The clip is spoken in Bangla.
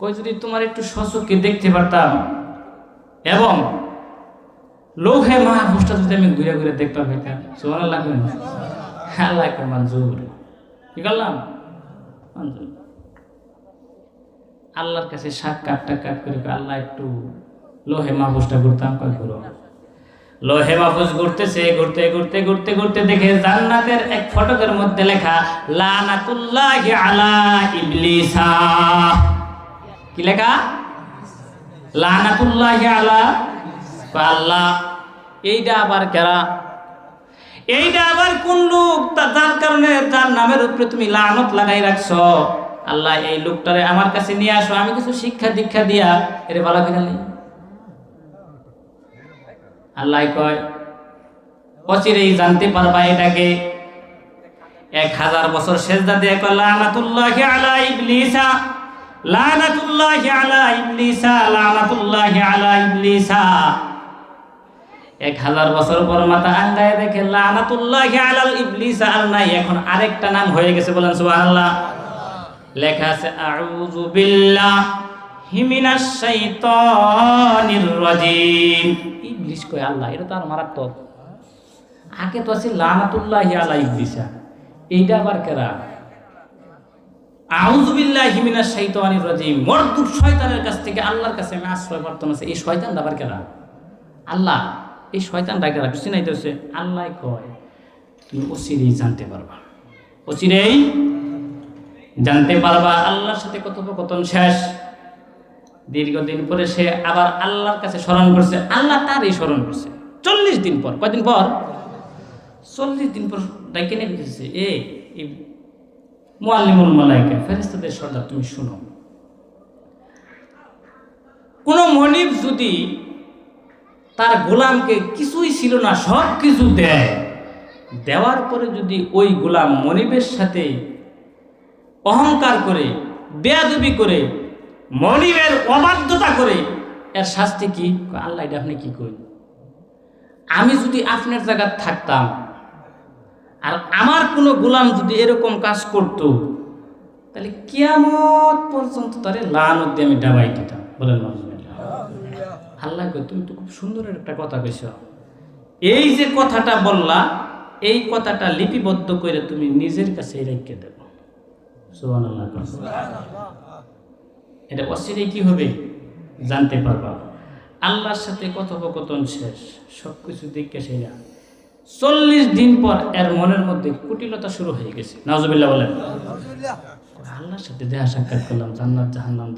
কই যদি তোমার একটু সচক্ষে দেখতে পারতাম এবং লৌহে মাহফুজটা যদি আমি ঘুরে ঘুরে দেখতে পাইতাম। সুবহানাল্লাহ কইন। আল্লাহ কে মঞ্জুর। কি করলাম? মঞ্জুর। আল্লাহর কাছে সাক্ষাৎ করে আল্লাহ একটু লোহে মাহফুজটা ঘুরতাম। কয় ঘুরো। লোহে মাহফুজ ঘুরতে দেখে জান্নাতের এক ফটকের মধ্যে লেখা লানাতুল্লাহি আলা ইবলিসা। কি লেখা? লানাতুল্লাহি আলা। আল্লাহ এইটা আবার কেরা? এইটা আবার কোন লোক যার কারণে যার নামের উপরে তুমি লানত লাগাই রাখছো? আল্লাহ এই লোকটারে আমার কাছে নিয়ে আসো, আমি কিছু শিক্ষা দীক্ষা দিয়া এর ভালো করে নিই। আল্লাহ কয় অচিরেই জানতে পারবা এটাকে। 1000 বছর সেজদা দিয়ে কয় লানাতুল্লাহি আলা ইবলিসা, লানাতুল্লাহি আলা ইবলিসা, লানাতুল্লাহি আলা ইবলিসা। 1000 বছর পর মাথা আঙ্গায় দেখে লানাতুল্লাহি আলা ইবলিসা আর নাই, এখন আরেকটা নাম হয়ে গেছে। বলেন সুবহানাল্লাহ। লেখা আছে আউযু বিল্লাহি মিনাশ শাইতানির রাজিম। ইবলিস কয় আল্লাহ এটা তো আর মারাত্মক। আগে তো আছে লানাতুল্লাহি আলা ইবলিসা, এইটা আবার কেরা? আউযু বিল্লাহি মিনাশ শাইতানির রাজিম। মরদুদ শয়তানের কাছ থেকে আল্লাহর কাছে আমি আশ্রয় প্রার্থনা করছি। এই শয়তানটা আবার কেরা? আল্লাহ এই শয়তানটা কেরা? কিছু নাই তো। আল্লাহ কয় তুমি অচিরেই জানতে পারবা, অচিরেই জানতে পারবা। আল্লাহর সাথে কথোপকথন শেষ। দীর্ঘদিন পরে সে আবার আল্লাহর কাছে স্মরণ করছে। আল্লাহ তারই স্মরণ করছে 40 দিন পর। কয়দিন পর? 40 দিন পর ডাইকে নিয়ে গেছে। এই মুআল্লিমুল মালায়েকা, ফেরেশতাদের সর্দার, তুমি শুনো। কোন মনিব যদি তার গোলামকে কিছুই ছিল না সব কিছু দেয়, দেওয়ার পরে যদি ওই গোলাম মনিবের সাথে অহংকার করে, বেয়াদবি করে, মনিবের অবাধ্যতা করে, এর শাস্তি কি? আল্লাহ এটা আপনি কি কই? আমি যদি আপনার জায়গায় থাকতাম আর আমার কোনো গোলাম যদি এরকম কাজ করত, তাহলে কিয়ামত পর্যন্ত তারে লানত দিয়ে আমি ডাবাই দিতাম। বলেন আল্লাহ কই তুমি তো খুব সুন্দর একটা কথা কইছ। এই যে কথাটা বললা, এই কথাটা লিপিবদ্ধ করে তুমি নিজের কাছে রেখে দেব। সুবহানাল্লাহ। এটা অচিরেই কি হবে? জানতে পারবা। আল্লাহর সাথে কথোপকথন শেষ, সবকিছু দেখে সেরা 40 দিন পর এর মনের মধ্যে কুটিলতা শুরু হয়ে গেছে। নাউজুবিল্লাহ বলেন। আল্লাহর সাথে দেখা সাক্ষাৎ করলাম, জান্নাত জাহান্নাম